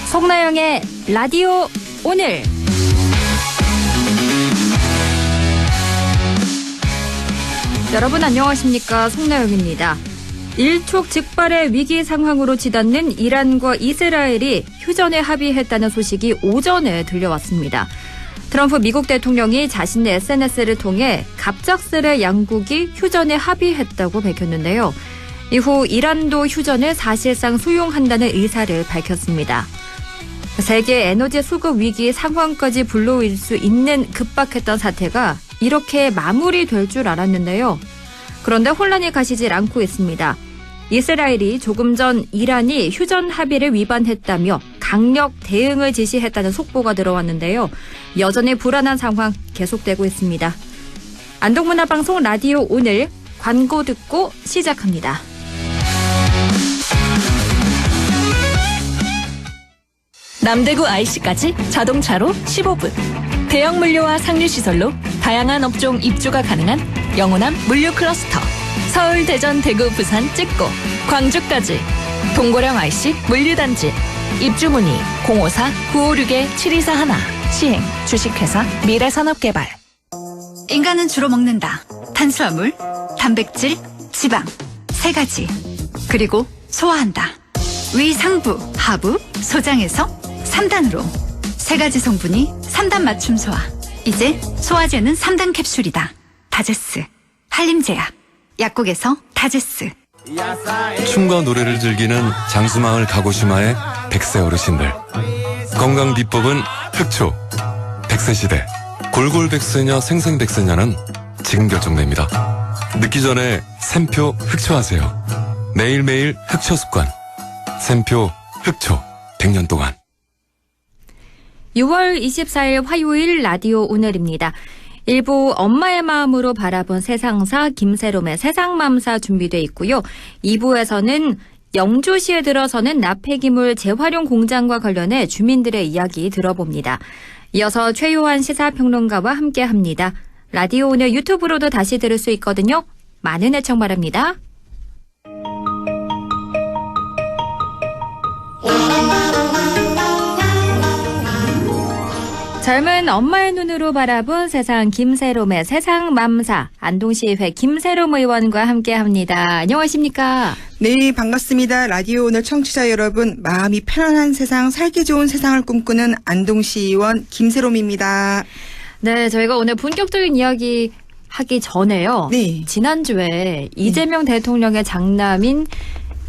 송나영의 라디오 오늘. 여러분 안녕하십니까? 송나영입니다. 일촉즉발의 위기 상황으로 치닫는 이란과 이스라엘이 휴전에 합의했다는 소식이 오전에 들려왔습니다. 트럼프 미국 대통령이 자신의 SNS를 통해 갑작스레 양국이 휴전에 합의했다고 밝혔는데요. 이후 이란도 휴전을 사실상 수용한다는 의사를 밝혔습니다. 세계 에너지 수급 위기 상황까지 불러올 수 있는 급박했던 사태가 이렇게 마무리될 줄 알았는데요. 그런데 혼란이 가시질 않고 있습니다. 이스라엘이 조금 전 이란이 휴전 합의를 위반했다며 강력 대응을 지시했다는 속보가 들어왔는데요. 여전히 불안한 상황 계속되고 있습니다. 안동문화방송 라디오 오늘 광고 듣고 시작합니다. 남대구 IC까지 자동차로 15분. 대형 물류와 상류시설로 다양한 업종 입주가 가능한 영호남 물류 클러스터. 서울, 대전, 대구, 부산 찍고 광주까지. 동고령 IC 물류단지. 입주 문의 054-956-7241. 시행 주식회사 미래산업개발. 인간은 주로 먹는다. 탄수화물, 단백질, 지방. 3가지. 그리고 소화한다. 위, 상부, 하부, 소장에서 3단으로 3가지 성분이 3단 맞춤 소화. 이제 소화제는 3단 캡슐이다. 다제스, 한림제약, 약국에서 다제스. 춤과 노래를 즐기는 장수마을 가고시마의 100세 어르신들. 건강 비법은 흑초. 100세 시대 골골백세냐 생생백세냐는 지금 결정됩니다. 늦기 전에 샘표 흑초하세요. 매일매일 흑초 습관. 샘표 흑초 100년 동안. 6월 24일 화요일 라디오 오늘입니다. 일부 엄마의 마음으로 바라본 세상사 김세롬의 세상맘사 준비돼 있고요. 2부에서는 영주시에 들어서는 납폐기물 재활용 공장과 관련해 주민들의 이야기 들어봅니다. 이어서 최요한 시사평론가와 함께합니다. 라디오 오늘 유튜브로도 다시 들을 수 있거든요. 많은 애청 바랍니다. 젊은 엄마의 눈으로 바라본 세상 김세롬의 세상맘사 안동시의회 김세롬 의원과 함께합니다. 안녕하십니까? 네, 반갑습니다. 라디오 오늘 청취자 여러분, 마음이 편안한 세상, 살기 좋은 세상을 꿈꾸는 안동시의원 김세롬입니다. 네, 저희가 오늘 본격적인 이야기 하기 전에요. 네. 지난주에 이재명 대통령의 장남인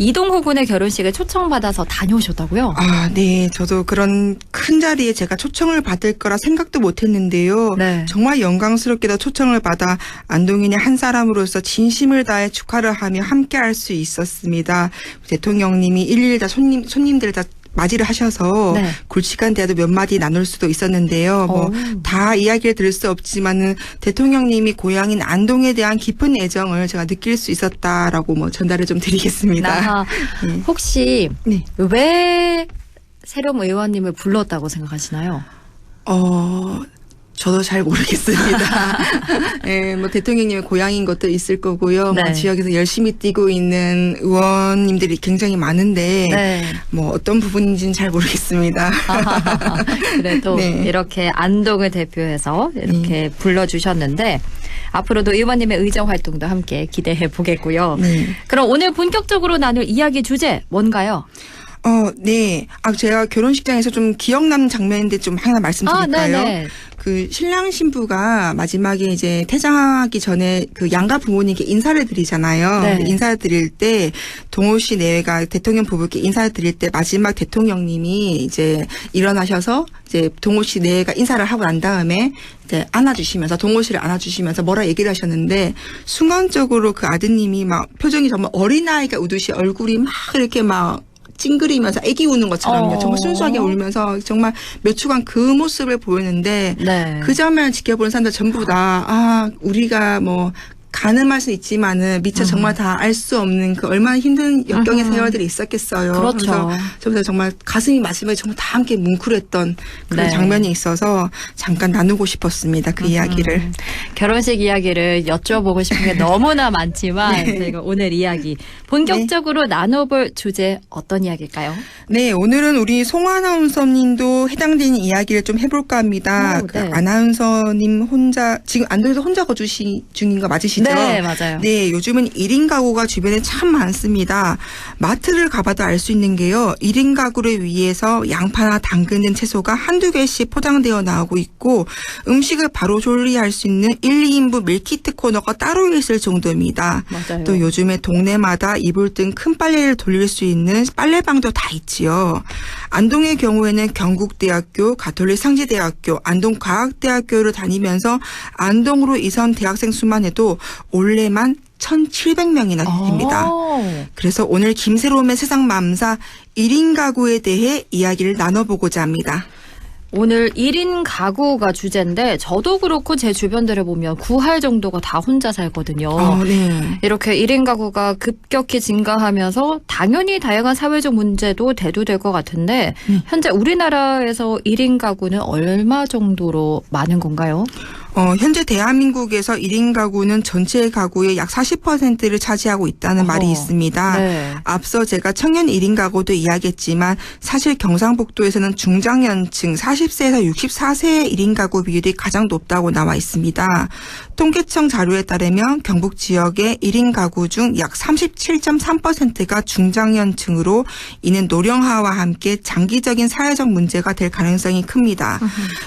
이동호 군의 결혼식에 초청받아서 다녀오셨다고요? 아, 네. 저도 그런 큰 자리에 제가 초청을 받을 거라 생각도 못 했는데요. 네. 정말 영광스럽게도 초청을 받아 안동인의 한 사람으로서 진심을 다해 축하를 하며 함께 할 수 있었습니다. 대통령님이 일일이 다 손님들 다 맞이를 하셔서 네. 굵직한 대화도 몇 마디 나눌 수도 있었는데요. 뭐 다 이야기를 들을 수 없지만은 대통령님이 고향인 안동에 대한 깊은 애정을 제가 느낄 수 있었다라고 뭐 전달을 좀 드리겠습니다. 네. 혹시 네. 왜 세롬 의원님을 불렀다고 생각하시나요? 저도 잘 모르겠습니다. 네, 뭐 대통령님의 고향인 것도 있을 거고요. 네. 뭐 지역에서 열심히 뛰고 있는 의원님들이 굉장히 많은데 네. 뭐 어떤 부분인지는 잘 모르겠습니다. 그래도 네. 이렇게 안동을 대표해서 이렇게 불러주셨는데 앞으로도 의원님의 의정 활동도 함께 기대해 보겠고요. 네. 그럼 오늘 본격적으로 나눌 이야기 주제 뭔가요? 네. 제가 결혼식장에서 좀 기억 남는 장면인데 좀 하나 말씀드릴까요? 네네. 그 신랑 신부가 마지막에 이제 퇴장하기 전에 그 양가 부모님께 인사를 드리잖아요. 네. 인사를 드릴 때 동호 씨 내외가 대통령 부부께 인사를 드릴 때 마지막 대통령님이 이제 일어나셔서 이제 동호 씨 내외가 인사를 하고 난 다음에 이제 안아주시면서 동호 씨를 안아주시면서 뭐라 얘기를 하셨는데 순간적으로 그 아드님이 막 표정이 정말 어린아이가 우듯이 얼굴이 막 이렇게 막 찡그리면서 애기 우는 것처럼요. 정말 순수하게 울면서 정말 몇 초간 그 모습을 보였는데 네. 그 장면을 지켜보는 사람들 전부 다 우리가 뭐 가늠할 수 있지만은 미처 정말 다 알 수 없는 그 얼마나 힘든 역경의 세월들이 있었겠어요. 그렇죠. 그래서 저보다 정말 가슴이 마지막에 정말 다 함께 뭉클했던 그런 네. 장면이 있어서 잠깐 나누고 싶었습니다. 그 이야기를. 결혼식 이야기를 여쭤보고 싶은 게 너무나 많지만 네. 저희가 오늘 이야기 본격적으로 나눠볼 주제 어떤 이야기일까요? 네, 오늘은 우리 송 아나운서님도 해당되는 이야기를 좀 해볼까 합니다. 오, 그 네. 아나운서님 혼자 지금 안동에서 혼자 거주 중인 거 맞으시죠? 네, 맞아요. 네, 요즘은 1인 가구가 주변에 참 많습니다. 마트를 가봐도 알 수 있는 게요. 1인 가구를 위해서 양파나 당근 등 채소가 한두 개씩 포장되어 나오고 있고 음식을 바로 조리할 수 있는 1, 2인분 밀키트 코너가 따로 있을 정도입니다. 맞아요. 또 요즘에 동네마다 이불 등 큰 빨래를 돌릴 수 있는 빨래방도 다 있지요. 안동의 경우에는 경국대학교, 가톨릭 상지대학교, 안동과학대학교를 다니면서 안동으로 이선 대학생 수만 해도 올해만 1,700명이나 됩니다. 그래서 오늘 김새로움의 세상 맘사 1인 가구에 대해 이야기를 나눠보고자 합니다. 오늘 1인 가구가 주제인데 저도 그렇고 제 주변들을 보면 9할 정도가 다 혼자 살거든요. 네. 이렇게 1인 가구가 급격히 증가하면서 당연히 다양한 사회적 문제도 대두될 것 같은데 현재 우리나라에서 1인 가구는 얼마 정도로 많은 건가요? 현재 대한민국에서 1인 가구는 전체 가구의 약 40%를 차지하고 있다는 말이 있습니다. 네. 앞서 제가 청년 1인 가구도 이야기했지만 사실 경상북도에서는 중장년층 40세에서 64세의 1인 가구 비율이 가장 높다고 나와 있습니다. 통계청 자료에 따르면 경북 지역의 1인 가구 중 약 37.3%가 중장년층으로 이는 노령화와 함께 장기적인 사회적 문제가 될 가능성이 큽니다.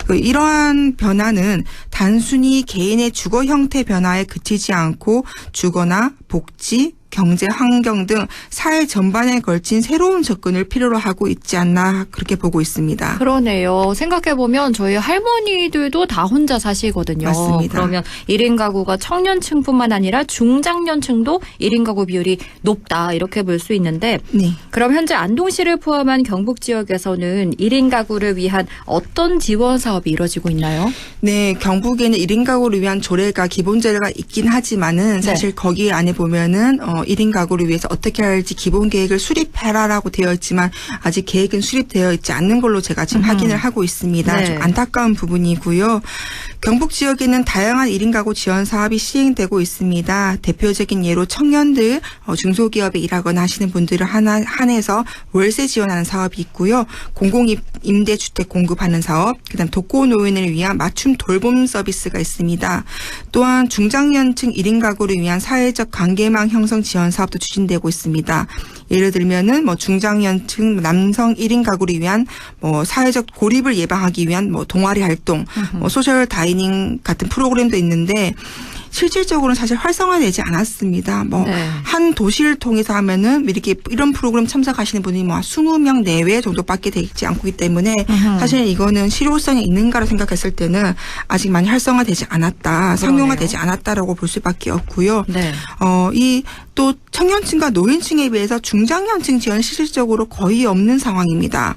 이러한 변화는 단순히 개인의 주거 형태 변화에 그치지 않고 주거나 복지, 경제 환경 등 사회 전반에 걸친 새로운 접근을 필요로 하고 있지 않나 그렇게 보고 있습니다. 그러네요. 생각해보면 저희 할머니들도 다 혼자 사시거든요. 맞습니다. 그러면 1인 가구가 청년층뿐만 아니라 중장년층도 1인 가구 비율이 높다 이렇게 볼 수 있는데 네. 그럼 현재 안동시를 포함한 경북 지역에서는 1인 가구를 위한 어떤 지원 사업이 이루어지고 있나요? 네, 경북에는 1인 가구를 위한 조례가 기본 조례가 있긴 하지만은 사실 거기 안에 보면은 1인 가구를 위해서 어떻게 할지 기본 계획을 수립해라라고 되어 있지만 아직 계획은 수립되어 있지 않는 걸로 제가 지금 확인을 하고 있습니다. 네. 좀 안타까운 부분이고요. 경북 지역에는 다양한 1인 가구 지원 사업이 시행되고 있습니다. 대표적인 예로 청년들, 중소기업에 일하거나 하시는 분들을 한해서 월세 지원하는 사업이 있고요. 공공임대주택 공급하는 사업, 그다음 독거노인을 위한 맞춤 돌봄 서비스가 있습니다. 또한 중장년층 1인 가구를 위한 사회적 관계망 형성 지원 사업도 추진되고 있습니다. 예를 들면은 중장년층 남성 1인 가구를 위한 사회적 고립을 예방하기 위한 동아리 활동, 소셜 다이닝 같은 프로그램도 있는데 실질적으로는 사실 활성화되지 않았습니다. 한 도시를 통해서 하면은 이렇게 이런 프로그램 참석하시는 분이 20명 내외 정도밖에 되지 않고 있기 때문에 사실 이거는 실효성이 있는가로 생각했을 때는 아직 많이 활성화되지 않았다, 상용화되지 않았다라고 볼 수밖에 없고요. 네. 이 또 청년층과 노인층에 비해서 중장년층 지원이 실질적으로 거의 없는 상황입니다.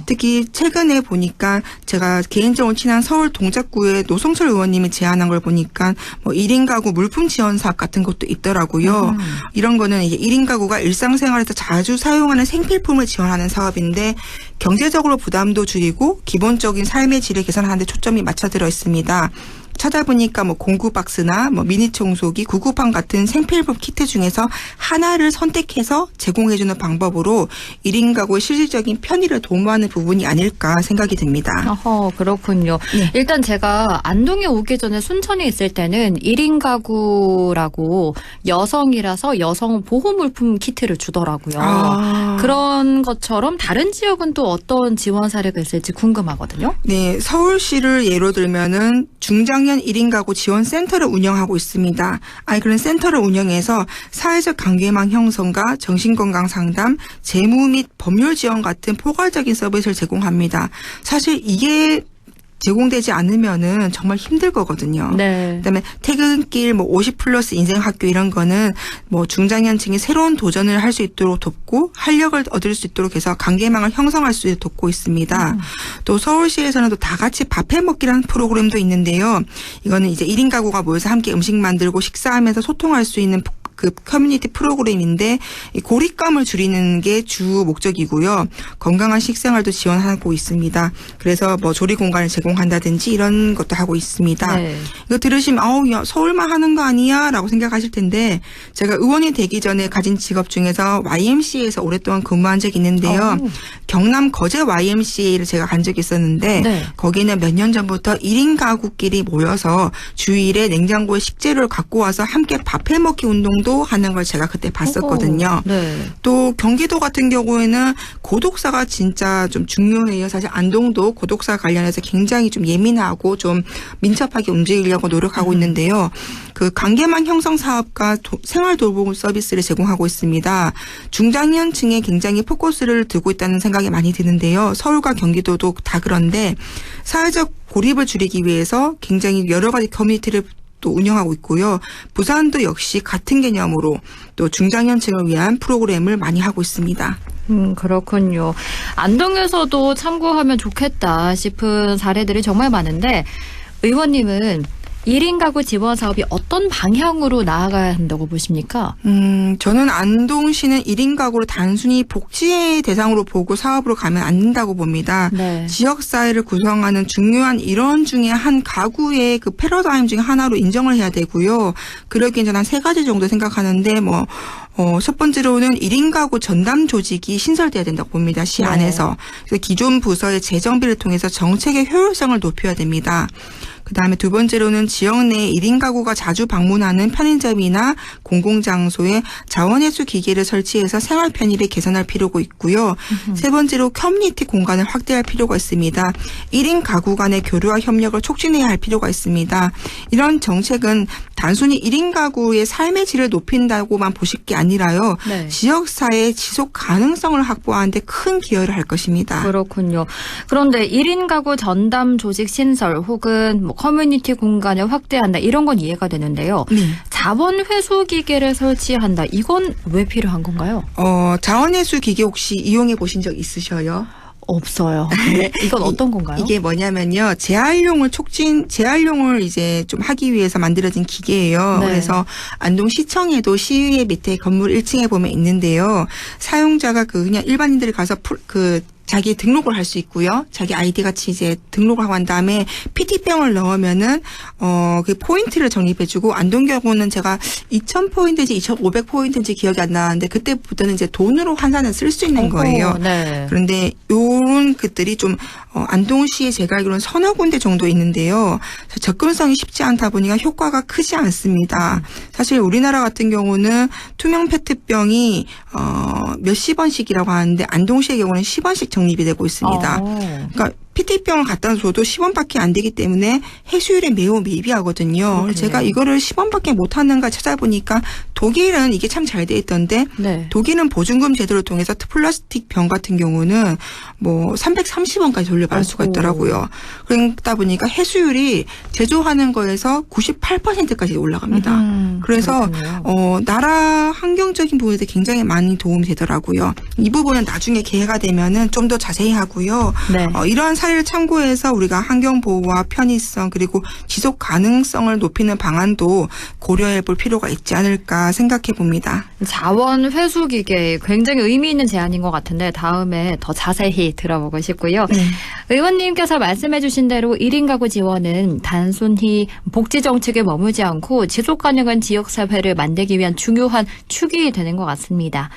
특히 최근에 보니까 제가 개인적으로 친한 서울 동작구의 노성철 의원님이 제안한 걸 보니까 1인 가구 물품 지원 사업 같은 것도 있더라고요. 이런 거는 이제 1인 가구가 일상생활에서 자주 사용하는 생필품을 지원하는 사업인데 경제적으로 부담도 줄이고 기본적인 삶의 질을 개선하는 데 초점이 맞춰들어 있습니다. 찾아보니까 공구 박스나 미니 청소기, 구구판 같은 생필품 키트 중에서 하나를 선택해서 제공해주는 방법으로 1인 가구의 실질적인 편의를 도모하는 부분이 아닐까 생각이 듭니다. 그렇군요. 네. 일단 제가 안동에 오기 전에 순천에 있을 때는 1인 가구라고 여성이라서 여성 보호물품 키트를 주더라고요. 그런 것처럼 다른 지역은 또 어떤 지원 사례가 있을지 궁금하거든요. 네, 서울시를 예로 들면은 중장년 1인 가구 지원 센터를 운영하고 있습니다. 그런 센터를 운영해서 사회적 관계망 형성과 정신건강 상담, 재무 및 법률 지원 같은 포괄적인 서비스를 제공합니다. 사실 이게 제공되지 않으면은 정말 힘들 거거든요. 네. 그다음에 퇴근길 뭐 50+ 인생 학교 이런 거는 뭐 중장년층이 새로운 도전을 할 수 있도록 돕고 활력을 얻을 수 있도록 해서 관계망을 형성할 수 있도록 돕고 있습니다. 또 서울시에서는 또 다 같이 밥해 먹기라는 프로그램도 있는데요. 이거는 이제 1인 가구가 모여서 함께 음식 만들고 식사하면서 소통할 수 있는 그 커뮤니티 프로그램인데 이 고립감을 줄이는 게 주 목적이고요. 건강한 식생활도 지원하고 있습니다. 그래서 뭐 조리 공간을 제공한다든지 이런 것도 하고 있습니다. 네. 이거 들으시면 아우 야, 서울만 하는 거 아니야? 라고 생각하실 텐데 제가 의원이 되기 전에 가진 직업 중에서 YMCA에서 오랫동안 근무한 적이 있는데요. 경남 거제 YMCA를 제가 간 적이 있었는데 네. 거기는 몇 년 전부터 1인 가구끼리 모여서 주일에 냉장고에 식재료를 갖고 와서 함께 밥해 먹기 운동도 하는 걸 제가 그때 봤었거든요. 네. 또 경기도 같은 경우에는 고독사가 진짜 좀 중요해요. 사실 안동도 고독사 관련해서 굉장히 좀 예민하고 좀 민첩하게 움직이려고 노력하고 있는데요. 그 관계망 형성 사업과 생활 돌봄 서비스를 제공하고 있습니다. 중장년층에 굉장히 포커스를 두고 있다는 생각이 많이 드는데요. 서울과 경기도도 다 그런데 사회적 고립을 줄이기 위해서 굉장히 여러 가지 커뮤니티를 또 운영하고 있고요. 부산도 역시 같은 개념으로 또 중장년층을 위한 프로그램을 많이 하고 있습니다. 그렇군요. 안동에서도 참고하면 좋겠다 싶은 사례들이 정말 많은데 의원님은 1인 가구 지원 사업이 어떤 방향으로 나아가야 한다고 보십니까? 저는 안동시는 1인 가구를 단순히 복지의 대상으로 보고 사업으로 가면 안 된다고 봅니다. 네. 지역사회를 구성하는 중요한 일원 중에 한 가구의 그 패러다임 중에 하나로 인정을 해야 되고요. 그러기엔 저는 한 3가지 정도 생각하는데 첫 번째로는 1인 가구 전담 조직이 신설돼야 된다고 봅니다. 시 네. 안에서. 그래서 기존 부서의 재정비를 통해서 정책의 효율성을 높여야 됩니다. 그다음에 두 번째로는 지역 내에 1인 가구가 자주 방문하는 편의점이나 공공장소에 자원회수 기계를 설치해서 생활 편의를 개선할 필요가 있고요. 세 번째로 커뮤니티 공간을 확대할 필요가 있습니다. 1인 가구 간의 교류와 협력을 촉진해야 할 필요가 있습니다. 이런 정책은 단순히 1인 가구의 삶의 질을 높인다고만 보실 게 아니라요. 네. 지역사회의 지속 가능성을 확보하는 데 큰 기여를 할 것입니다. 그렇군요. 그런데 1인 가구 전담 조직 신설 혹은 뭐 커뮤니티 공간을 확대한다 이런 건 이해가 되는데요. 네. 자원 회수 기계를 설치한다. 이건 왜 필요한 건가요? 자원회수 기계 혹시 이용해 보신 적 있으셔요? 없어요. 이건 어떤 건가요? 이게 뭐냐면요. 재활용을 이제 좀 하기 위해서 만들어진 기계예요. 네. 그래서 안동시청에도 시의회 밑에 건물 1층에 보면 있는데요. 사용자가 그냥 일반인들이 가서 자기 등록을 할 수 있고요. 자기 아이디 같이 이제 등록을 하고 한 다음에 PT병을 넣으면은 그 포인트를 적립해주고 안동 경우는 제가 2,000포인트인지 2,500포인트인지 기억이 안 나는데 그때부터는 이제 돈으로 환산을 쓸 수 있는 거예요. 네. 그런데 요런 것들이 좀 안동시에 제가 알기로는 서너 군데 정도 있는데요. 접근성이 쉽지 않다 보니까 효과가 크지 않습니다. 사실 우리나라 같은 경우는 투명 페트병이 몇십 원씩이라고 하는데 안동시의 경우는 10원씩 적립이 되고 있습니다. 그러니까 PT병을 갖다 줘도 10원밖에 안 되기 때문에 해수율에 매우 미비하거든요. 제가 이거를 10원밖에 못하는가 찾아보니까 독일은 이게 참 잘 돼 있던데 네. 독일은 보증금 제도를 통해서 플라스틱 병 같은 경우는 뭐 330원까지 돌려받을 수가 있더라고요. 그러다 보니까 해수율이 제조하는 거에서 98%까지 올라갑니다. 그래서 나라 환경적인 부분에서 굉장히 많이 도움이 되더라고요. 이 부분은 나중에 기회가 되면은 좀 더 자세히 하고요. 네. 이러한 사례를 참고해서 우리가 환경 보호와 편의성 그리고 지속 가능성을 높이는 방안도 고려해 볼 필요가 있지 않을까 생각해 봅니다. 자원 회수 기계 굉장히 의미 있는 제안인 것 같은데 다음에 더 자세히 들어보고 싶고요. 네. 의원님께서 말씀해 주신 대로 1인 가구 지원은 단순히 복지 정책에 머무지 않고 지속 가능한 지역사회를 만들기 위한 중요한 축이 되는 것 같습니다.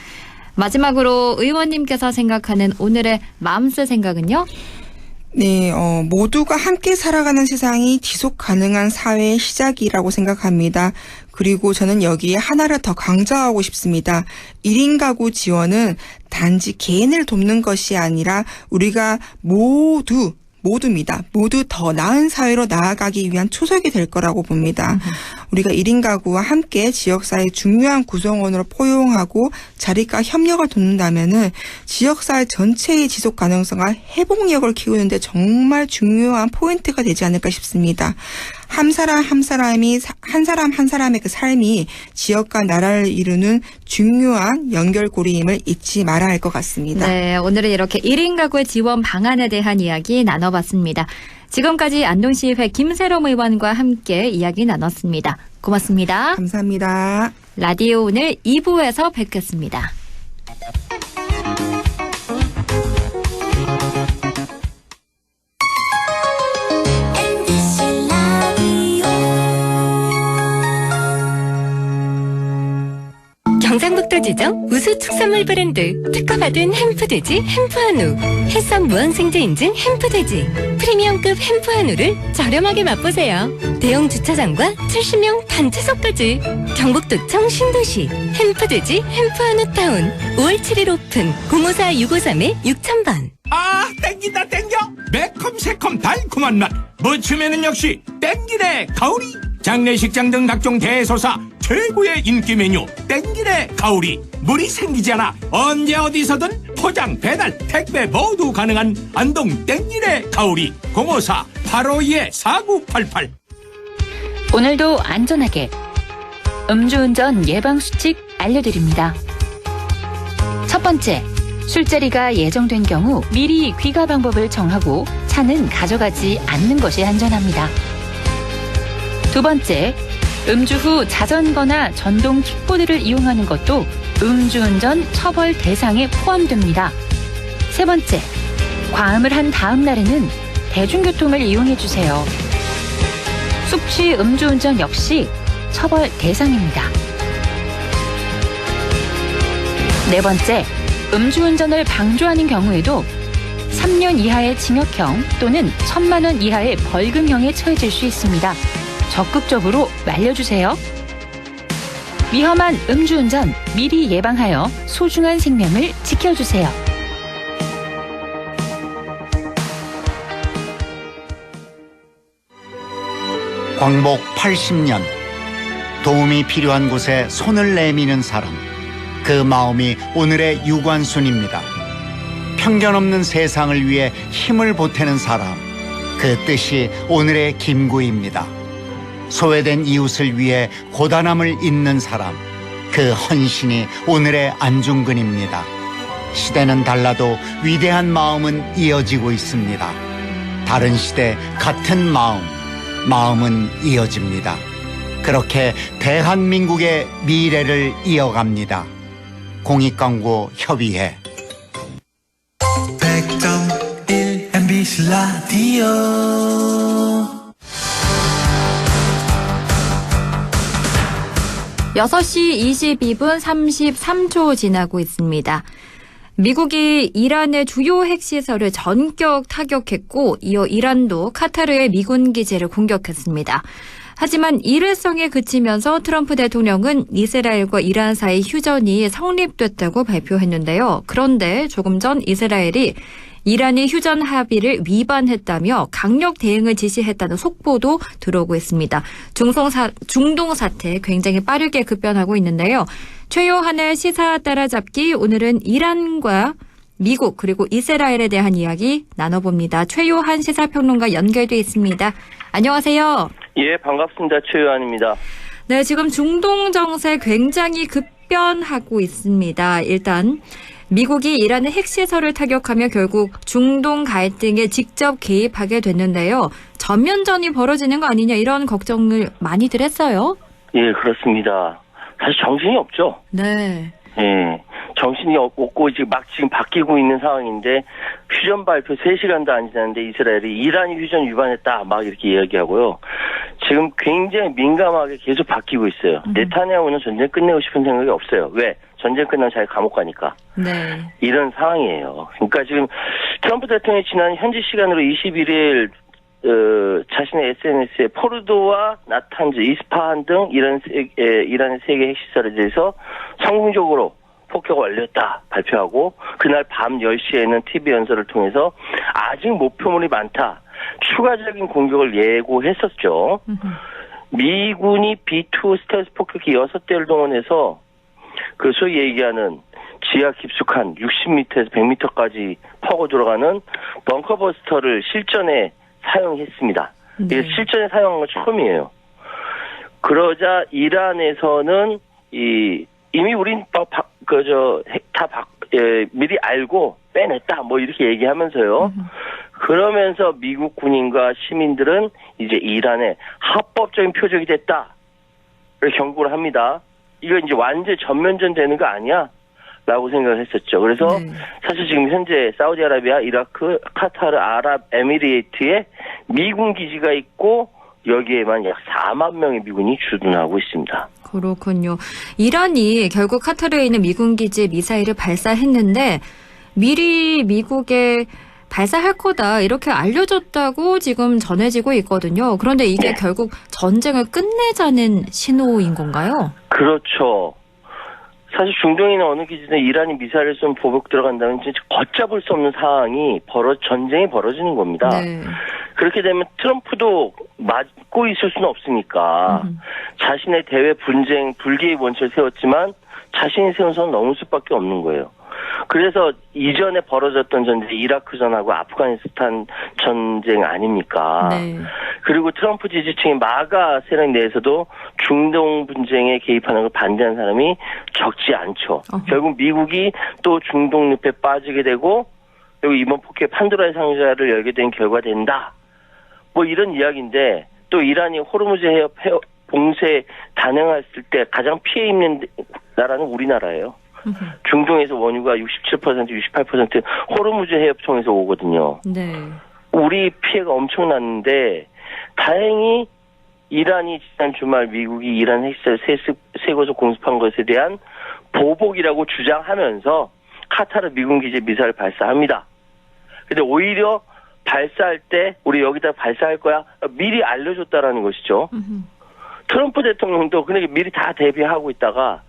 마지막으로 의원님께서 생각하는 오늘의 맘스 생각은요? 네, 모두가 함께 살아가는 세상이 지속 가능한 사회의 시작이라고 생각합니다. 그리고 저는 여기에 하나를 더 강조하고 싶습니다. 1인 가구 지원은 단지 개인을 돕는 것이 아니라 우리가 모두입니다. 모두 더 나은 사회로 나아가기 위한 초석이 될 거라고 봅니다. 우리가 1인 가구와 함께 지역사회 중요한 구성원으로 포용하고 자립과 협력을 돕는다면은 지역사회 전체의 지속 가능성과 회복력을 키우는데 정말 중요한 포인트가 되지 않을까 싶습니다. 한 사람 한 사람의 그 삶이 지역과 나라를 이루는 중요한 연결고리임을 잊지 말아야 할 것 같습니다. 네, 오늘은 이렇게 1인 가구의 지원 방안에 대한 이야기 나눠봤습니다. 지금까지 안동시의회 김세롬 의원과 함께 이야기 나눴습니다. 고맙습니다. 감사합니다. 라디오 오늘 2부에서 뵙겠습니다. 경상북도 지정 우수 축산물 브랜드 특허받은 햄프돼지 햄프한우, 햇선 무항생제 인증 햄프돼지, 프리미엄급 햄프한우를 저렴하게 맛보세요. 대형 주차장과 70명 단체석까지. 경북도청 신도시 햄프돼지 햄프한우타운 5월 7일 오픈 054-653-6000번. 아, 땡긴다 땡겨. 매콤 새콤 달콤한 맛 무침에는 역시 땡기네 가오리. 장례식장 등 각종 대소사 최고의 인기 메뉴 땡기네 가오리. 물이 생기지 않아 언제 어디서든 포장 배달 택배 모두 가능한 안동 땡기네 가오리. 054-852-4988. 오늘도 안전하게 음주운전 예방수칙 알려드립니다. 첫 번째, 술자리가 예정된 경우 미리 귀가 방법을 정하고 차는 가져가지 않는 것이 안전합니다. 두 번째, 음주 후 자전거나 전동 킥보드를 이용하는 것도 음주운전 처벌 대상에 포함됩니다. 세 번째, 과음을 한 다음 날에는 대중교통을 이용해주세요. 숙취 음주운전 역시 처벌 대상입니다. 네 번째, 음주운전을 방조하는 경우에도 3년 이하의 징역형 또는 1,000만 원 이하의 벌금형에 처해질 수 있습니다. 적극적으로 말려주세요. 위험한 음주운전 미리 예방하여 소중한 생명을 지켜주세요. 광복 80년, 도움이 필요한 곳에 손을 내미는 사람, 그 마음이 오늘의 유관순입니다. 편견 없는 세상을 위해 힘을 보태는 사람, 그 뜻이 오늘의 김구입니다. 소외된 이웃을 위해 고단함을 잇는 사람, 그 헌신이 오늘의 안중근입니다. 시대는 달라도 위대한 마음은 이어지고 있습니다. 다른 시대 같은 마음은 이어집니다. 그렇게 대한민국의 미래를 이어갑니다. 공익광고 협의회 100.1 MBC 라디오. 여섯 시 22분 33초 지나고 있습니다. 미국이 이란의 주요 핵시설을 전격 타격했고 이어 이란도 카타르의 미군 기지를 공격했습니다. 하지만 일회성에 그치면서 트럼프 대통령은 이스라엘과 이란 사이 휴전이 성립됐다고 발표했는데요. 그런데 조금 전 이스라엘이 이란이 휴전 합의를 위반했다며 강력 대응을 지시했다는 속보도 들어오고 있습니다. 중동 사태 굉장히 빠르게 급변하고 있는데요. 최요한의 시사 따라잡기, 오늘은 이란과 미국 그리고 이스라엘에 대한 이야기 나눠봅니다. 최요한 시사평론가 연결돼 있습니다. 안녕하세요. 예, 반갑습니다. 최요한입니다. 네, 지금 중동 정세 굉장히 급변하고 있습니다. 일단 미국이 이란의 핵시설을 타격하며 결국 중동 갈등에 직접 개입하게 됐는데요. 전면전이 벌어지는 거 아니냐 이런 걱정을 많이들 했어요. 예, 그렇습니다. 사실 정신이 없죠. 네. 예, 정신이 없고 지금 바뀌고 있는 상황인데 휴전 발표 3시간도 안 지났는데 이스라엘이 이란이 휴전 위반했다 막 이렇게 이야기하고요. 지금 굉장히 민감하게 계속 바뀌고 있어요. 네타냐후는 전쟁 끝내고 싶은 생각이 없어요. 왜? 전쟁 끝나면 자기 감옥 가니까. 네. 이런 상황이에요. 그러니까 지금 트럼프 대통령이 지난 현지 시간으로 21일 자신의 SNS에 포르도와 나탄즈, 이스파한 등 이란의 세계 핵시설에 대해서 성공적으로 폭격을 완료했다 발표하고 그날 밤 10시에는 TV 연설을 통해서 아직 목표물이 많다. 추가적인 공격을 예고했었죠. 미군이 B2 스텔스 폭격기 6대를 동원해서 그 소위 얘기하는 지하 깊숙한 60m에서 100m까지 파고 들어가는 벙커버스터를 실전에 사용했습니다. 이게 실전에 사용한 건 처음이에요. 그러자 이란에서는 이미 우린 미리 알고 빼냈다 뭐 이렇게 얘기하면서요. 그러면서 미국 군인과 시민들은 이제 이란의 합법적인 표적이 됐다를 경고를 합니다. 이거 이제 완전 전면전 되는 거 아니야? 라고 생각을 했었죠. 그래서 사실 지금 현재 사우디아라비아, 이라크, 카타르, 아랍에미리트에 미군 기지가 있고 여기에만 약 4만 명의 미군이 주둔하고 있습니다. 그렇군요. 이란이 결국 카타르에 있는 미군 기지에 미사일을 발사했는데 미리 미국에 발사할 거다 이렇게 알려줬다고 지금 전해지고 있거든요. 그런데 이게 결국 전쟁을 끝내자는 신호인 건가요? 그렇죠. 사실 중동에 있는 어느 기지든 이란이 미사일을 좀 보복 들어간다면 진짜 걷잡을 수 없는 상황이 전쟁이 벌어지는 겁니다. 네. 그렇게 되면 트럼프도 맞고 있을 수는 없으니까 자신의 대외 분쟁, 불개의 원칙을 세웠지만 자신이 세운 선은 넘을 수밖에 없는 거예요. 그래서 이전에 벌어졌던 전쟁, 이라크전하고 아프가니스탄 전쟁 아닙니까? 네. 그리고 트럼프 지지층의 마가 세력 내에서도 중동 분쟁에 개입하는 걸 반대하는 사람이 적지 않죠. 결국 미국이 또 중동 늪에 빠지게 되고 그리고 이번 폭격의 판도라의 상자를 열게 된 결과 된다. 뭐 이런 이야기인데 또 이란이 호르무즈 해협 봉쇄 단행했을 때 가장 피해 입는 나라는 우리나라예요. 중동에서 원유가 67%, 68% 호르무즈 해협 통해서 오거든요. 네. 우리 피해가 엄청났는데 다행히 이란이 지난 주말 미국이 이란 핵시설 세 곳을 공습한 것에 대한 보복이라고 주장하면서 카타르 미군 기지에 미사일 발사합니다. 근데 오히려 발사할 때 우리 여기다 발사할 거야 미리 알려줬다라는 것이죠. 트럼프 대통령도 그러니까 미리 다 대비하고 있다가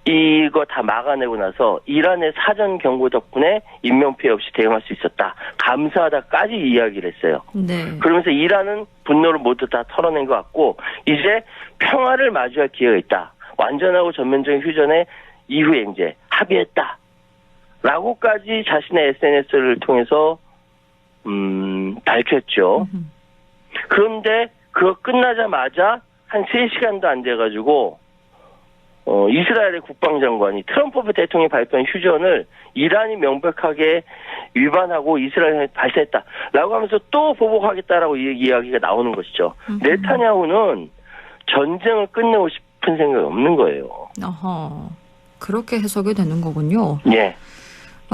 이거 다 막아내고 나서 이란의 사전 경고 덕분에 인명피해 없이 대응할 수 있었다. 감사하다까지 이야기를 했어요. 네. 그러면서 이란은 분노를 모두 다 털어낸 것 같고 이제 평화를 마주할 기회가 있다. 완전하고 전면적인 휴전의 이후에 이제 합의했다. 라고까지 자신의 SNS를 통해서 밝혔죠. 그런데 그거 끝나자마자 한 3시간도 안 돼가지고 이스라엘의 국방장관이 트럼프 대통령이 발표한 휴전을 이란이 명백하게 위반하고 이스라엘에 발사했다라고 하면서 또 보복하겠다라고 이야기가 나오는 것이죠. 네타냐후는 전쟁을 끝내고 싶은 생각이 없는 거예요. 어허, 그렇게 해석이 되는 거군요. 예.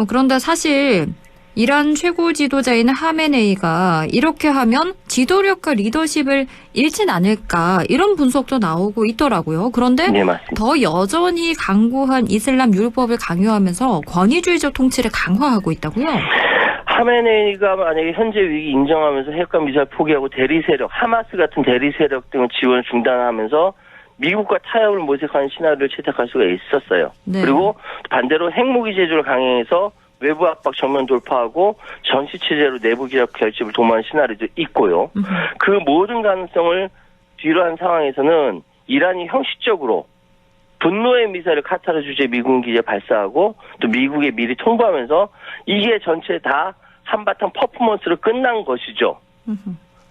그런데 사실 이란 최고 지도자인 하메네이가 이렇게 하면 지도력과 리더십을 잃진 않을까 이런 분석도 나오고 있더라고요. 그런데 네, 맞습니다. 더 여전히 강고한 이슬람 율법을 강요하면서 권위주의적 통치를 강화하고 있다고요? 하메네이가 만약에 현재 위기 인정하면서 핵과 미사일 포기하고 대리 세력, 하마스 같은 대리 세력 등의 지원을 중단하면서 미국과 타협을 모색하는 시나리오를 채택할 수가 있었어요. 네. 그리고 반대로 핵무기 제조를 강행해서 외부 압박 정면 돌파하고 전시 체제로 내부 기업 결집을 도모하는 시나리오도 있고요. 그 모든 가능성을 뒤로한 상황에서는 이란이 형식적으로 분노의 미사일을 카타르 주재 미군 기지에 발사하고 또 미국에 미리 통보하면서 이게 전체 다 한바탕 퍼포먼스로 끝난 것이죠.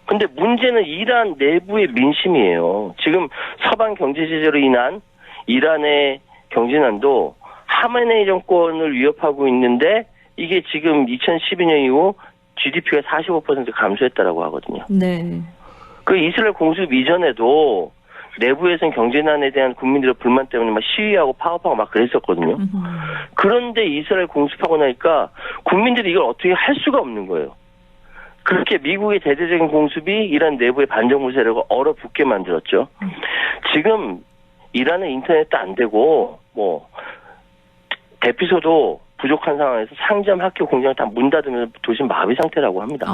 근데 문제는 이란 내부의 민심이에요. 지금 서방 경제 제재로 인한 이란의 경제난도 하메네이 정권을 위협하고 있는데 이게 지금 2012년 이후 GDP가 45% 감소했다라고 하거든요. 네. 그 이스라엘 공습 이전에도 내부에서는 경제난에 대한 국민들의 불만 때문에 막 시위하고 파업하고 막 그랬었거든요. 그런데 이스라엘 공습하고 나니까 국민들이 이걸 어떻게 할 수가 없는 거예요. 그렇게 미국의 대대적인 공습이 이란 내부의 반정부 세력을 얼어붙게 만들었죠. 지금 이란은 인터넷도 안 되고 뭐 대피소도 부족한 상황에서 상점, 학교, 공장 다 문 닫으면서 도시 마비 상태라고 합니다.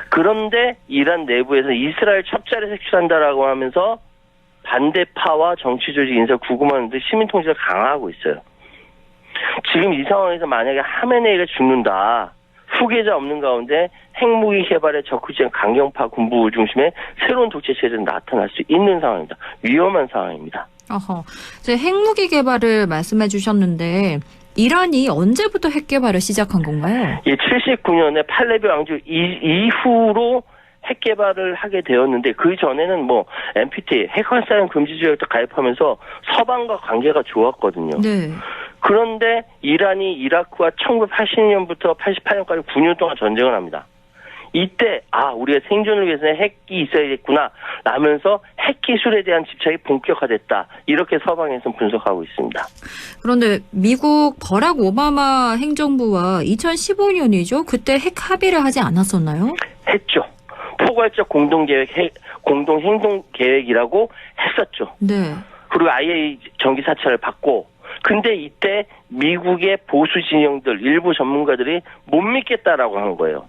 그런데 이란 내부에서 이스라엘 첩자를 색출한다라고 하면서 반대파와 정치 조직 인사 구금하는데 시민 통제를 강화하고 있어요. 지금 이 상황에서 만약에 하메네이가 죽는다. 후계자 없는 가운데 핵무기 개발에 적극적인 강경파 군부 중심의 새로운 독재 체제는 나타날 수 있는 상황입니다. 위험한 상황입니다. 어허. 이제 핵무기 개발을 말씀해 주셨는데 이란이 언제부터 핵 개발을 시작한 건가요? 예, 79년에 팔레비 왕조 이후로 핵 개발을 하게 되었는데 그 전에는 뭐 NPT 핵활사용 금지 조약도 가입하면서 서방과 관계가 좋았거든요. 네. 그런데 이란이 이라크와 1980년부터 88년까지 9년 동안 전쟁을 합니다. 이때 우리가 생존을 위해서는 핵이 있어야겠구나 라면서 핵 기술에 대한 집착이 본격화됐다. 이렇게 서방에서는 분석하고 있습니다. 그런데 미국 버락 오바마 행정부와 2015년이죠. 그때 핵 합의를 하지 않았었나요? 했죠. 포괄적 공동행동계획이라고 했었죠. 네. 그리고 IA 정기 사찰을 받고 근데 이때 미국의 보수 진영들 일부 전문가들이 못 믿겠다라고 한 거예요.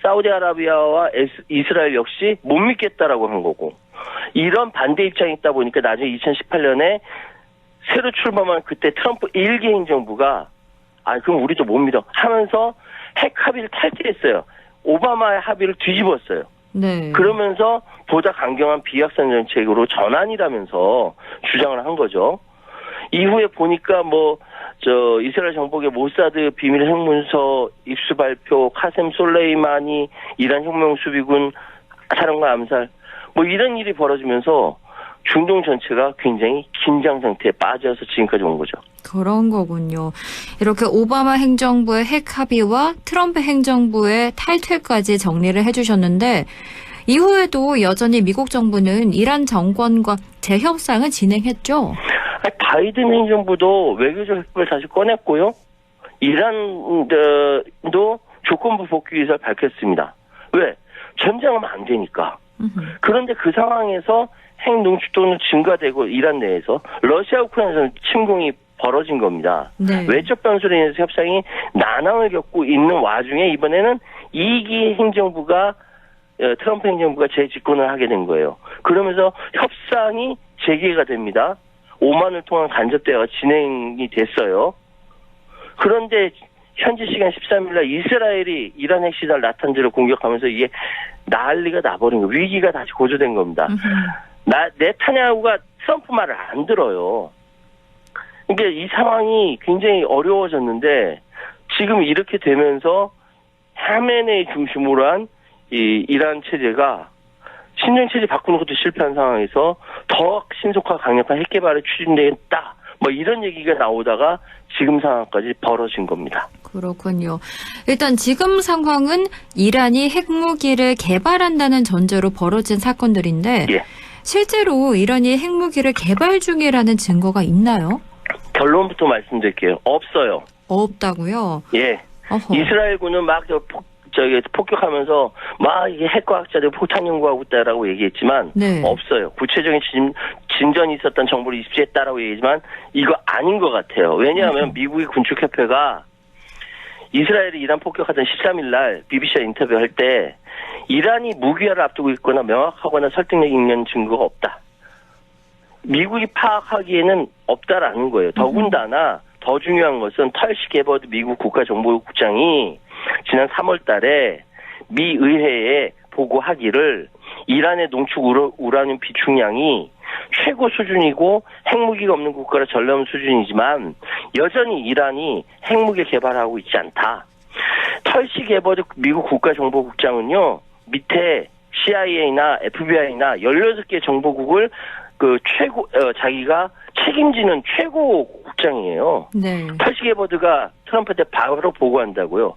사우디아라비아와 이스라엘 역시 못 믿겠다라고 한 거고 이런 반대 입장이 있다 보니까 나중에 2018년에 새로 출범한 그때 트럼프 1기 행정부가 그럼 우리도 못 믿어 하면서 핵 합의를 탈퇴했어요. 오바마의 합의를 뒤집었어요. 네. 그러면서 보다 강경한 비확산 정책으로 전환이라면서 주장을 한 거죠. 이후에 보니까 이스라엘 정복의 모사드 비밀 핵문서 입수 발표, 카셈 솔레이마니, 이란 혁명 수비군 사령관 암살, 이런 일이 벌어지면서 중동 전체가 굉장히 긴장 상태에 빠져서 지금까지 온 거죠. 그런 거군요. 이렇게 오바마 행정부의 핵 합의와 트럼프 행정부의 탈퇴까지 정리를 해주셨는데 이후에도 여전히 미국 정부는 이란 정권과 재협상을 진행했죠. 바이든 행정부도 외교적 핵심을 다시 꺼냈고요. 이란도 조건부 복귀 의사를 밝혔습니다. 왜? 전쟁하면 안 되니까. 그런데 그 상황에서 핵 농축도는 증가되고 이란 내에서 러시아 우크라이나에서는 침공이 벌어진 겁니다. 네. 외적 변수로 인해서 협상이 난항을 겪고 있는 와중에 이번에는 2기 행정부가 트럼프 행정부가 재집권을 하게 된 거예요. 그러면서 협상이 재개가 됩니다. 오만을 통한 간접 대화가 진행이 됐어요. 그런데 현지 시간 13일 날 이스라엘이 이란 핵시설 나탄즈를 공격하면서 이게 난리가 나버린 거예요. 위기가 다시 고조된 겁니다. 네타냐후가 트럼프 말을 안 들어요. 그러니까 이 상황이 굉장히 어려워졌는데 지금 이렇게 되면서 하메네이 중심으로 한 이 이란 체제가 신정 체제 바꾸는 것도 실패한 상황에서 더 신속하고 강력한 핵 개발에 추진되겠다. 이런 얘기가 나오다가 지금 상황까지 벌어진 겁니다. 그렇군요. 일단 지금 상황은 이란이 핵무기를 개발한다는 전제로 벌어진 사건들인데 실제로 이란이 핵무기를 개발 중이라는 증거가 있나요? 결론부터 말씀드릴게요. 없어요. 없다고요? 예. 어허. 이스라엘군은 폭격하면서 이게 핵과학자들 폭탄 연구하고 있다라고 얘기했지만 없어요. 구체적인 진전이 있었던 정보를 입수했다라고 얘기했지만 이거 아닌 것 같아요. 왜냐하면 미국의 군축협회가 이스라엘이 이란 폭격하던 13일 날 BBC와 인터뷰할 때 이란이 무기화를 앞두고 있거나 명확하거나 설득력 있는 증거가 없다. 미국이 파악하기에는 없다라는 거예요. 더군다나 더 중요한 것은 털시 게버드 미국 국가정보국장이 지난 3월 달에 미 의회에 보고하기를 이란의 농축 우라늄 비축량이 최고 수준이고 핵무기가 없는 국가라 전례없는 수준이지만 여전히 이란이 핵무기 개발하고 있지 않다. 털시 게버드 미국 국가정보국장은요. 밑에 CIA나 FBI나 16개 정보국을 자기가 책임지는 최고 국장이에요. 네. 털시 게버드가 트럼프한테 바로 보고한다고요.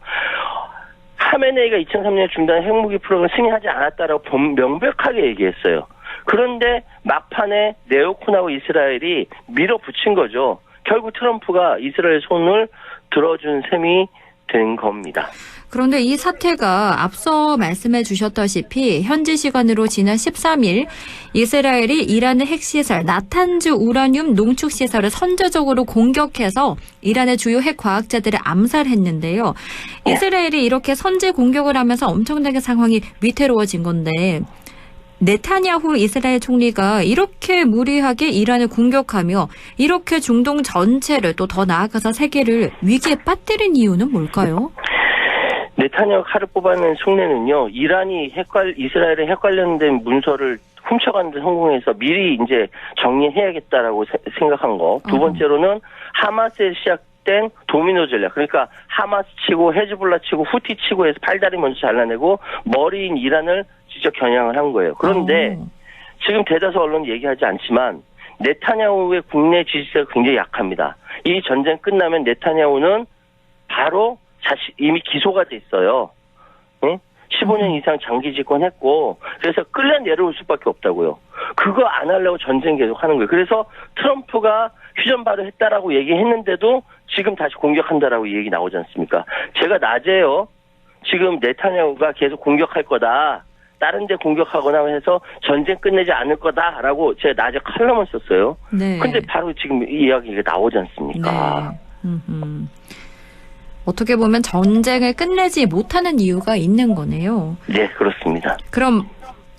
하메네이가 2003년에 중단한 핵무기 프로그램을 승인하지 않았다라고 명백하게 얘기했어요. 그런데 막판에 네오콘하고 이스라엘이 밀어붙인 거죠. 결국 트럼프가 이스라엘 손을 들어준 셈이 된 겁니다. 그런데 이 사태가 앞서 말씀해 주셨다시피 현지 시간으로 지난 13일 이스라엘이 이란의 핵시설 나탄즈 우라늄 농축시설을 선제적으로 공격해서 이란의 주요 핵과학자들을 암살했는데요. 이스라엘이 이렇게 선제 공격을 하면서 엄청나게 상황이 위태로워진 건데 네타냐후 이스라엘 총리가 이렇게 무리하게 이란을 공격하며 이렇게 중동 전체를 또 더 나아가서 세계를 위기에 빠뜨린 이유는 뭘까요? 네타냐후 칼을 뽑아낸 속내는요, 이란이 이스라엘에 헷갈렸는 문서를 훔쳐가는 데 성공해서 미리 이제 정리해야겠다라고 생각한 거. 두 번째로는 하마스에 시작된 도미노 전략. 그러니까 하마스 치고 헤즈볼라 치고 후티 치고 해서 팔다리 먼저 잘라내고 머리인 이란을 직접 겨냥을 한 거예요. 그런데 지금 대다수 언론이 얘기하지 않지만 네타냐후의 국내 지지세가 굉장히 약합니다. 이 전쟁 끝나면 네타냐후는 바로 이미 기소가 돼 있어요. 응? 15년 이상 장기 집권했고 그래서 끌려 내려올 수밖에 없다고요. 그거 안 하려고 전쟁 계속 하는 거예요. 그래서 트럼프가 휴전발을 했다라고 얘기했는데도 지금 다시 공격한다라고 얘기 나오지 않습니까? 제가 낮에요. 지금 네타냐후가 계속 공격할 거다. 다른 데 공격하거나 해서 전쟁 끝내지 않을 거다라고 제가 낮에 칼럼을 썼어요. 네. 근데 바로 지금 이 이야기가 나오지 않습니까? 네. 어떻게 보면 전쟁을 끝내지 못하는 이유가 있는 거네요. 네, 그렇습니다. 그럼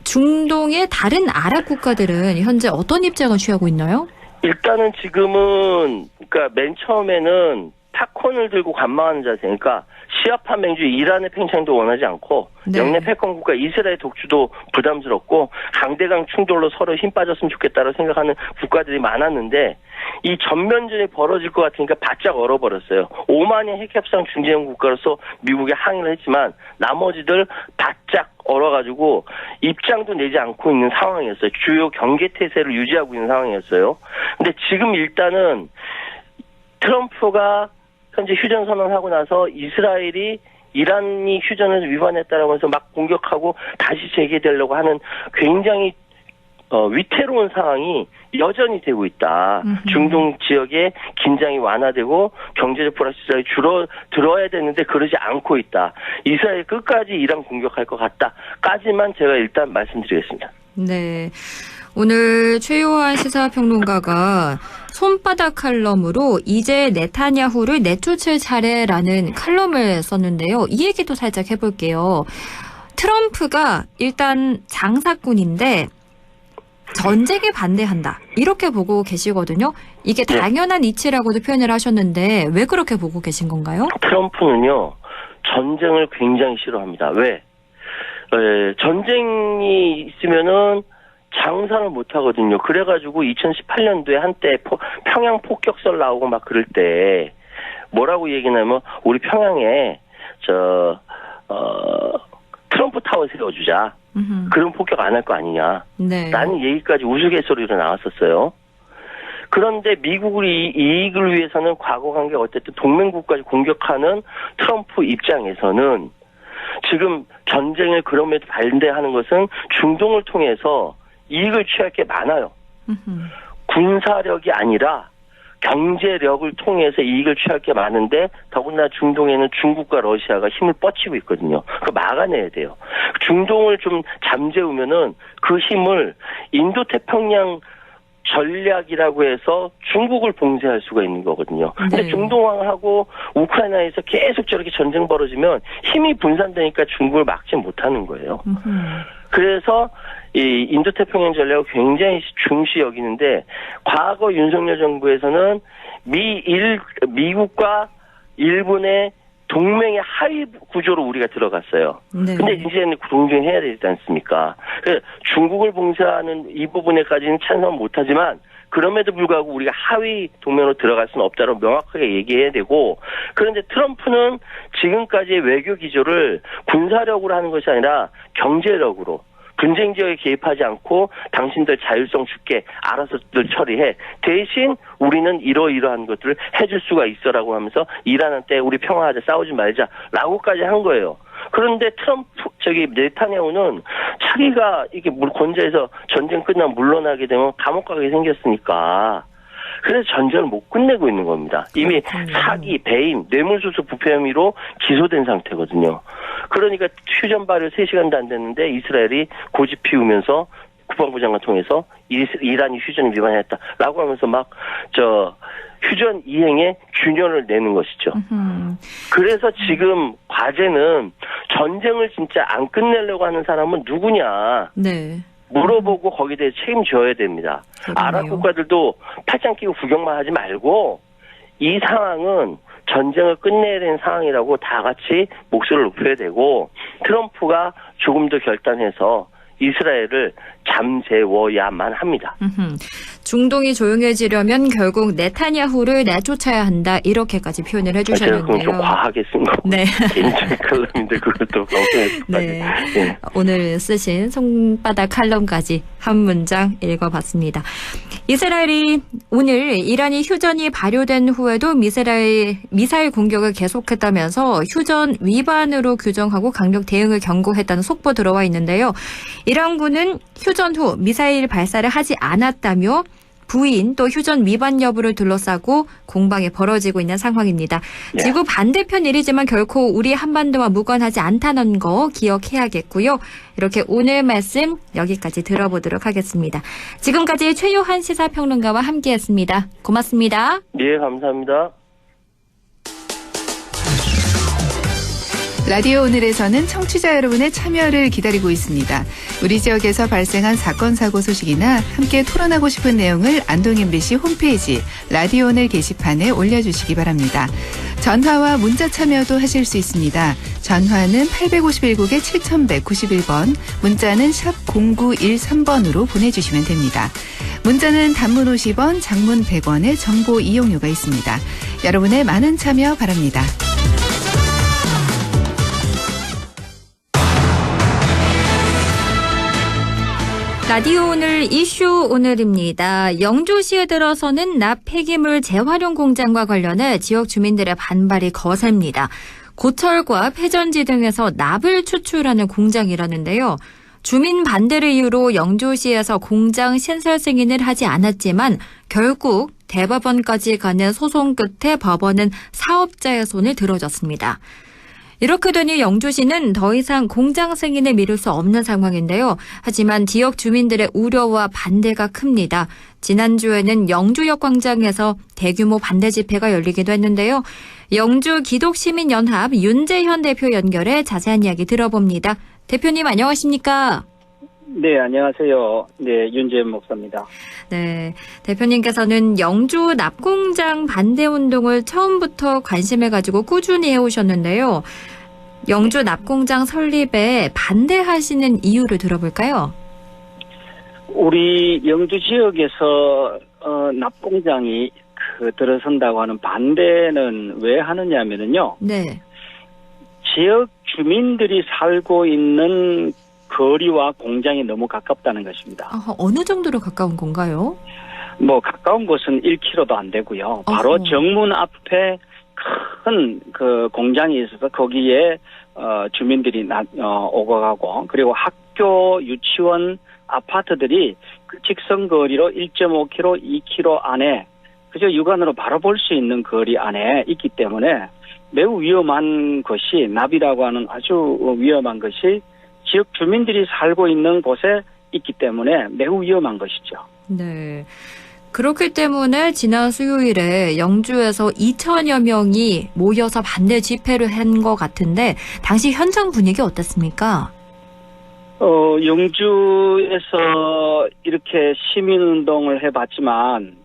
중동의 다른 아랍 국가들은 현재 어떤 입장을 취하고 있나요? 일단은 지금은 그러니까 맨 처음에는 팝콘을 들고 관망하는 자세. 그러니까 시아파 맹주의 이란의 팽창도 원하지 않고 네. 영내 패권 국가 이스라엘 독주도 부담스럽고 강대강 충돌로 서로 힘 빠졌으면 좋겠다고 생각하는 국가들이 많았는데 이 전면전이 벌어질 것 같으니까 바짝 얼어버렸어요. 오만의 핵협상 중재형 국가로서 미국에 항의를 했지만 나머지들 바짝 얼어가지고 입장도 내지 않고 있는 상황이었어요. 주요 경계태세를 유지하고 있는 상황이었어요. 근데 지금 일단은 트럼프가 현재 휴전 선언하고 나서 이스라엘이 이란이 휴전을 위반했다라고 해서 막 공격하고 다시 재개되려고 하는 굉장히 위태로운 상황이 여전히 되고 있다. 중동 지역에 긴장이 완화되고 경제적 불확실성이 줄어들어야 되는데 그러지 않고 있다. 이스라엘 끝까지 이란 공격할 것 같다까지만 제가 일단 말씀드리겠습니다. 네. 오늘 최요한 시사평론가가 손바닥 칼럼으로 이제 네타냐후를 내쫓을 차례라는 칼럼을 썼는데요. 이 얘기도 살짝 해볼게요. 트럼프가 일단 장사꾼인데 전쟁에 반대한다. 이렇게 보고 계시거든요. 이게 당연한 이치라고도 표현을 하셨는데 왜 그렇게 보고 계신 건가요? 트럼프는요. 전쟁을 굉장히 싫어합니다. 왜? 전쟁이 있으면은 장사를 못 하거든요. 그래가지고 2018년도에 한때 평양 폭격설 나오고 막 그럴 때 뭐라고 얘기냐면 우리 평양에 트럼프 타워 세워주자. 그런 폭격 안 할 거 아니냐. 네. 라는 얘기까지 우스갯소리로 나왔었어요. 그런데 미국의 이익을 위해서는 과거관계 어쨌든 동맹국까지 공격하는 트럼프 입장에서는 지금 전쟁을 그럼에도 반대하는 것은 중동을 통해서 이익을 취할 게 많아요. 군사력이 아니라 경제력을 통해서 이익을 취할 게 많은데 더군다나 중동에는 중국과 러시아가 힘을 뻗치고 있거든요. 그거 막아내야 돼요. 중동을 좀 잠재우면은 그 힘을 인도태평양 전략이라고 해서 중국을 봉쇄할 수가 있는 거거든요. 근데 네. 중동하고 우크라이나에서 계속 저렇게 전쟁 벌어지면 힘이 분산되니까 중국을 막지 못하는 거예요. 그래서 이 인도태평양 전략을 굉장히 중시 여기는데 과거 윤석열 정부에서는 미국과 일본의 동맹의 하위 구조로 우리가 들어갔어요. 네. 근데 이제는 공존해야 되지 않습니까? 그래서 중국을 봉쇄하는 이 부분에까지는 찬성 못하지만 그럼에도 불구하고 우리가 하위 동맹으로 들어갈 수는 없다고 명확하게 얘기해야 되고 그런데 트럼프는 지금까지의 외교 기조를 군사력으로 하는 것이 아니라 경제력으로 분쟁 지역에 개입하지 않고 당신들 자율성 줄게 알아서들 처리해. 대신 우리는 이러이러한 것들을 해줄 수가 있어라고 하면서 이란한테 우리 평화하자 싸우지 말자라고까지 한 거예요. 그런데 네타냐후는 자기가 이게 권좌에서 전쟁 끝나면 물러나게 되면 감옥 가게 생겼으니까 그래서 전쟁을 못 끝내고 있는 겁니다. 이미 사기, 배임, 뇌물수수 부패 혐의로 기소된 상태거든요. 그러니까 휴전 발효 3시간도 안 됐는데 이스라엘이 고집 피우면서 국방부 장관 통해서 이란이 휴전 위반했다라고 하면서 막 휴전 이행에 균열을 내는 것이죠. 그래서 지금 과제는 전쟁을 진짜 안 끝내려고 하는 사람은 누구냐. 네. 물어보고 거기에 대해 책임져야 됩니다. 그러네요. 아랍 국가들도 팔짱 끼고 구경만 하지 말고 이 상황은 전쟁을 끝내야 되는 상황이라고 다 같이 목소리를 높여야 되고 트럼프가 조금 더 결단해서 이스라엘을 잠재워야만 합니다. 중동이 조용해지려면 결국 네타냐후를 내쫓아야 한다. 이렇게까지 표현을 제가 그건 해주셨는데요. 좀 과하게 쓴 거. 네. 개인적인 칼럼인데 그것도 방송에서. 네. 네. 오늘 쓰신 손바닥 칼럼까지 한 문장 읽어봤습니다. 이스라엘이 오늘 이란이 휴전이 발효된 후에도 미사일 공격을 계속했다면서 휴전 위반으로 규정하고 강력 대응을 경고했다는 속보 들어와 있는데요. 이란군은 휴전 후 미사일 발사를 하지 않았다며 부인 또 휴전 위반 여부를 둘러싸고 공방이 벌어지고 있는 상황입니다. 네. 지구 반대편 일이지만 결코 우리 한반도와 무관하지 않다는 거 기억해야겠고요. 이렇게 오늘 말씀 여기까지 들어보도록 하겠습니다. 지금까지 최요한 시사평론가와 함께했습니다. 고맙습니다. 예, 감사합니다. 라디오 오늘에서는 청취자 여러분의 참여를 기다리고 있습니다. 우리 지역에서 발생한 사건 사고 소식이나 함께 토론하고 싶은 내용을 안동 MBC 홈페이지 라디오 오늘 게시판에 올려주시기 바랍니다. 전화와 문자 참여도 하실 수 있습니다. 전화는 851국에 7191번, 문자는 샵 0913번으로 보내주시면 됩니다. 문자는 단문 50원, 장문 100원의 정보 이용료가 있습니다. 여러분의 많은 참여 바랍니다. 라디오 오늘 이슈 오늘입니다. 영주시에 들어서는 납 폐기물 재활용 공장과 관련해 지역 주민들의 반발이 거셉니다. 고철과 폐전지 등에서 납을 추출하는 공장이라는데요. 주민 반대를 이유로 영주시에서 공장 신설 승인을 하지 않았지만 결국 대법원까지 가는 소송 끝에 법원은 사업자의 손을 들어줬습니다. 이렇게 되니 영주시는 더 이상 공장 승인을 미룰 수 없는 상황인데요. 하지만 지역 주민들의 우려와 반대가 큽니다. 지난주에는 영주역 광장에서 대규모 반대 집회가 열리기도 했는데요. 영주 기독시민연합 윤재현 대표 연결해 자세한 이야기 들어봅니다. 대표님 안녕하십니까? 네, 안녕하세요. 네, 윤재현 목사입니다. 네, 대표님께서는 영주 납공장 반대 운동을 처음부터 관심을 가지고 꾸준히 해오셨는데요. 영주 납공장 설립에 반대하시는 이유를 들어볼까요? 우리 영주 지역에서 납공장이 들어선다고 하는 반대는 왜 하느냐면요. 네. 지역 주민들이 살고 있는 거리와 공장이 너무 가깝다는 것입니다. 어느 정도로 가까운 건가요? 뭐 가까운 곳은 1km도 안 되고요. 바로 정문 앞에 큰 그 공장이 있어서 거기에 주민들이 오고 가고 그리고 학교, 유치원, 아파트들이 그 직선거리로 1.5km, 2km 안에 그저 육안으로 바로 볼 수 있는 거리 안에 있기 때문에 매우 위험한 것이 납이라고 하는 아주 위험한 것이 지역 주민들이 살고 있는 곳에 있기 때문에 매우 위험한 것이죠. 네. 그렇기 때문에 지난 수요일에 영주에서 2천여 명이 모여서 반대 집회를 한 것 같은데 당시 현장 분위기 어땠습니까? 영주에서 이렇게 시민운동을 해봤지만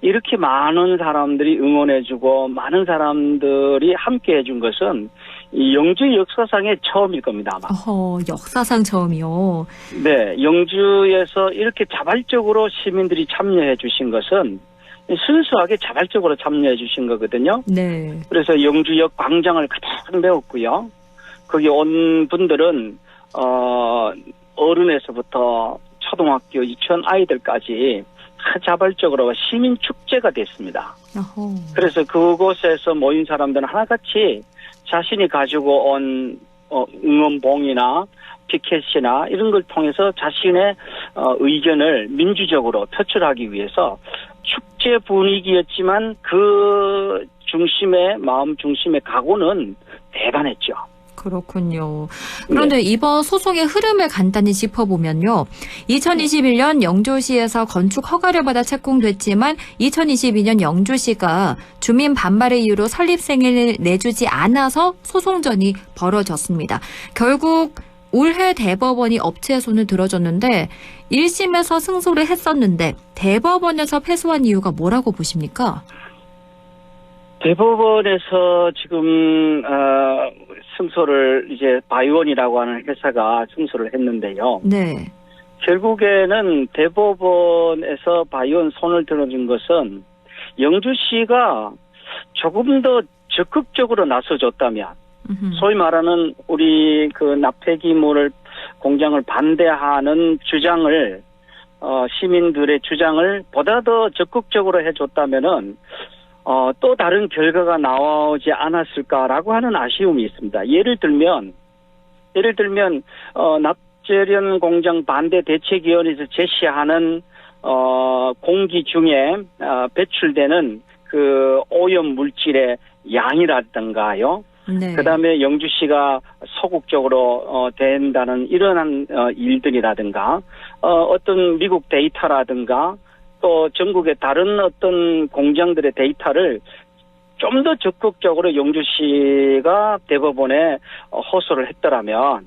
이렇게 많은 사람들이 응원해주고 많은 사람들이 함께 해준 것은 이 영주 역사상의 처음일 겁니다, 아마. 역사상 처음이요? 네, 영주에서 이렇게 자발적으로 시민들이 참여해 주신 것은 순수하게 자발적으로 참여해 주신 거거든요. 네. 그래서 영주역 광장을 가득 메웠고요. 거기 온 분들은 어른에서부터 초등학교 유치원 아이들까지 자발적으로 시민 축제가 됐습니다. 그래서 그곳에서 모인 사람들은 하나같이 자신이 가지고 온 응원봉이나 피켓이나 이런 걸 통해서 자신의 의견을 민주적으로 표출하기 위해서 축제 분위기였지만 그 마음 중심의 각오는 대단했죠. 그렇군요. 그런데 이번 소송의 흐름을 간단히 짚어보면요. 2021년 영주시에서 건축 허가를 받아 착공됐지만 2022년 영주시가 주민 반발의 이유로 설립 승인을 내주지 않아서 소송전이 벌어졌습니다. 결국 올해 대법원이 업체의 손을 들어줬는데 1심에서 승소를 했었는데 대법원에서 패소한 이유가 뭐라고 보십니까? 대법원에서 지금 승소를 이제 바이온이라고 하는 회사가 승소를 했는데요. 네. 결국에는 대법원에서 바이온 손을 들어준 것은 영주시가 조금 더 적극적으로 나서줬다면, 소위 말하는 우리 그 납폐기물 공장을 반대하는 주장을 시민들의 주장을 보다 더 적극적으로 해줬다면은 또 다른 결과가 나오지 않았을까라고 하는 아쉬움이 있습니다. 예를 들면 납재련 공장 반대 대책위원회에서 제시하는 공기 중에 배출되는 그 오염 물질의 양이라든가요. 네. 그다음에 영주시가 소극적으로 대한다는 이러한 일들이라든가 어떤 미국 데이터라든가 또 전국의 다른 어떤 공장들의 데이터를 좀 더 적극적으로 영주시가 대법원에 호소를 했더라면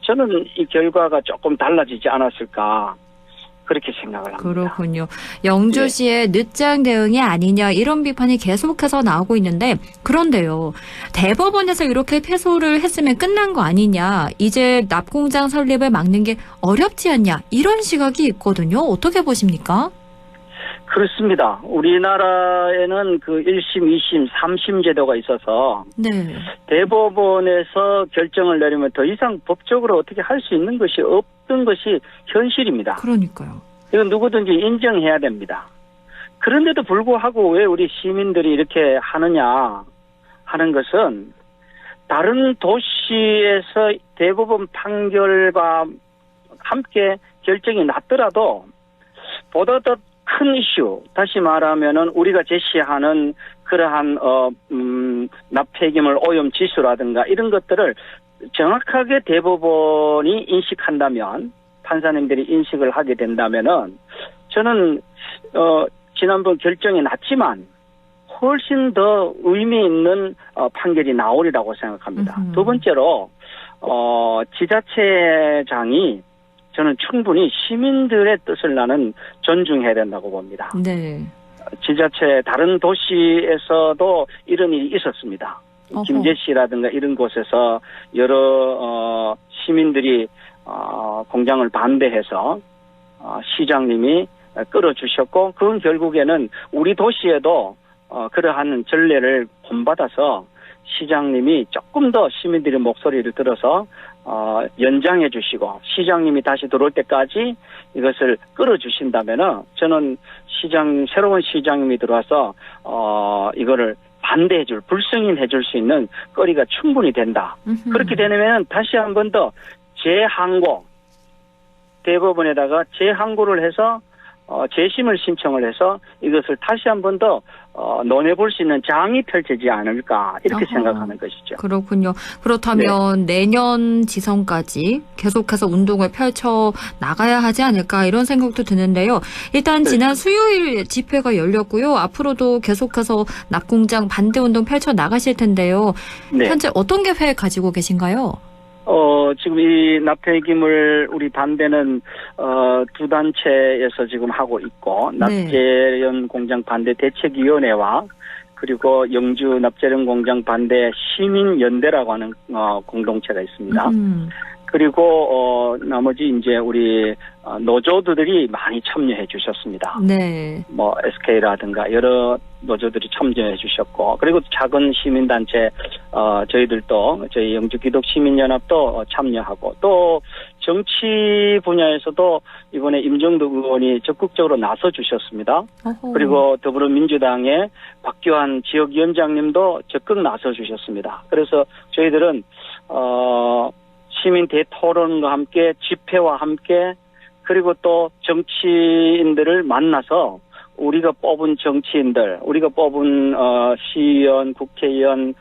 저는 이 결과가 조금 달라지지 않았을까 그렇게 생각을 합니다. 그렇군요. 영주시의 늦장 대응이 아니냐 이런 비판이 계속해서 나오고 있는데 그런데요. 대법원에서 이렇게 패소를 했으면 끝난 거 아니냐. 이제 납공장 설립을 막는 게 어렵지 않냐. 이런 시각이 있거든요. 어떻게 보십니까? 그렇습니다. 우리나라에는 그 1심, 2심, 3심 제도가 있어서 네. 대법원에서 결정을 내리면 더 이상 법적으로 어떻게 할 수 있는 것이 없던 것이 현실입니다. 그러니까요. 이건 누구든지 인정해야 됩니다. 그런데도 불구하고 왜 우리 시민들이 이렇게 하느냐 하는 것은 다른 도시에서 대법원 판결과 함께 결정이 났더라도 보다 더 큰 이슈, 다시 말하면은 우리가 제시하는 그러한 납폐기물 오염 지수라든가 이런 것들을 정확하게 대법원이 인식한다면, 판사님들이 인식을 하게 된다면은 저는 지난번 결정이 났지만 훨씬 더 의미 있는 판결이 나오리라고 생각합니다. 두 번째로 지자체장이 저는 충분히 시민들의 뜻을 나는 존중해야 된다고 봅니다. 네. 지자체 다른 도시에서도 이런 일이 있었습니다. 어허. 김제시라든가 이런 곳에서 여러 시민들이 공장을 반대해서 시장님이 끌어주셨고 그건 결국에는 우리 도시에도 그러한 전례를 본받아서 시장님이 조금 더 시민들의 목소리를 들어서 연장해 주시고 시장님이 다시 들어올 때까지 이것을 끌어주신다면은 저는 새로운 시장님이 들어와서 이거를 불승인해 줄 수 있는 거리가 충분히 된다. 그렇게 되면 다시 한 번 더 재항고 대법원에다가 재항고를 해서 재심을 신청을 해서 이것을 다시 한 번 더 논해볼 수 있는 장이 펼쳐지지 않을까 이렇게 생각하는 것이죠. 그렇군요. 그렇다면 내년 지선까지 계속해서 운동을 펼쳐 나가야 하지 않을까 이런 생각도 드는데요. 일단 지난 수요일 집회가 열렸고요. 앞으로도 계속해서 납공장 반대 운동 펼쳐 나가실 텐데요. 네. 현재 어떤 계획 가지고 계신가요? 지금 이 납폐기물 우리 반대는 두 단체에서 지금 하고 있고 납재련 공장 반대 대책위원회와 그리고 영주 납재련 공장 반대 시민연대라고 하는 공동체가 있습니다. 그리고 나머지 이제 우리 노조들이 많이 참여해 주셨습니다. 네. 뭐 SK라든가 여러 노조들이 참여해 주셨고 그리고 작은 시민단체 저희들도 저희 영주기독시민연합도 참여하고 또 정치 분야에서도 이번에 임정덕 의원이 적극적으로 나서 주셨습니다. 그리고 더불어민주당의 박규환 지역위원장님도 적극 나서 주셨습니다. 그래서 저희들은 시민 대토론과 함께 집회와 함께 그리고 또 정치인들을 만나서 우리가 뽑은 정치인들, 우리가 뽑은 시의원, 국회의원,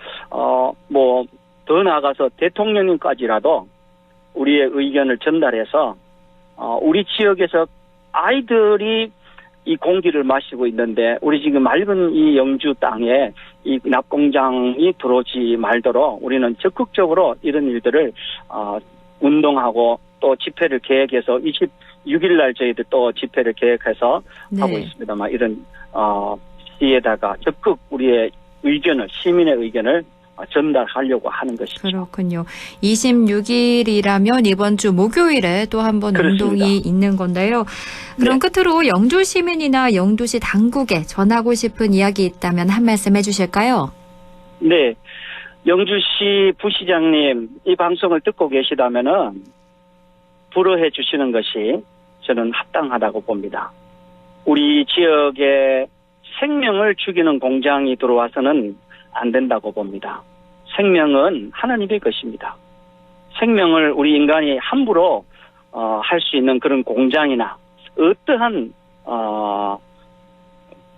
뭐 더 나아가서 대통령님까지라도 우리의 의견을 전달해서 우리 지역에서 아이들이 이 공기를 마시고 있는데 우리 지금 맑은 이 영주 땅에 이 납공장이 들어오지 말도록 우리는 적극적으로 이런 일들을 운동하고 또 집회를 계획해서 26일 날 저희들 또 집회를 계획해서 네. 하고 있습니다만 이런 시에다가 적극 우리의 의견을 시민의 의견을 전달하려고 하는 것이죠. 그렇군요. 26일이라면 이번 주 목요일에 또 한 번 그렇습니다. 운동이 있는 건데요. 그럼 네. 끝으로 영주 시민이나 영주시 당국에 전하고 싶은 이야기 있다면 한 말씀 해주실까요? 네. 영주시 부시장님 이 방송을 듣고 계시다면은 불어해 주시는 것이 저는 합당하다고 봅니다. 우리 지역에 생명을 죽이는 공장이 들어와서는 안 된다고 봅니다. 생명은 하나님의 것입니다. 생명을 우리 인간이 함부로 할 수 있는 그런 공장이나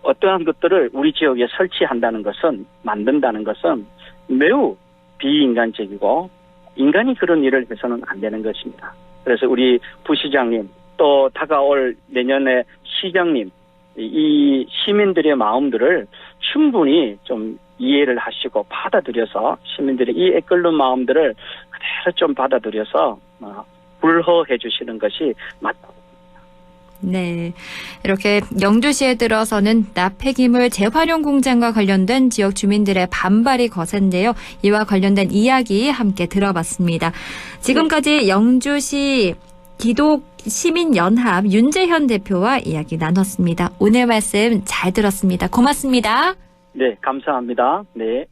어떠한 것들을 우리 지역에 설치한다는 것은 만든다는 것은 매우 비인간적이고 인간이 그런 일을 해서는 안 되는 것입니다. 그래서 우리 부시장님 또 다가올 내년에 시장님 이 시민들의 마음들을 충분히 좀 이해를 하시고 받아들여서 시민들의 이 애끓는 마음들을 그대로 좀 받아들여서 불허해 주시는 것이 맞다. 네. 이렇게 영주시에 들어서는 납폐기물 재활용 공장과 관련된 지역 주민들의 반발이 거센데요. 이와 관련된 이야기 함께 들어봤습니다. 지금까지 영주시 기독시민연합 윤재현 대표와 이야기 나눴습니다. 오늘 말씀 잘 들었습니다. 고맙습니다. 네, 감사합니다. 네.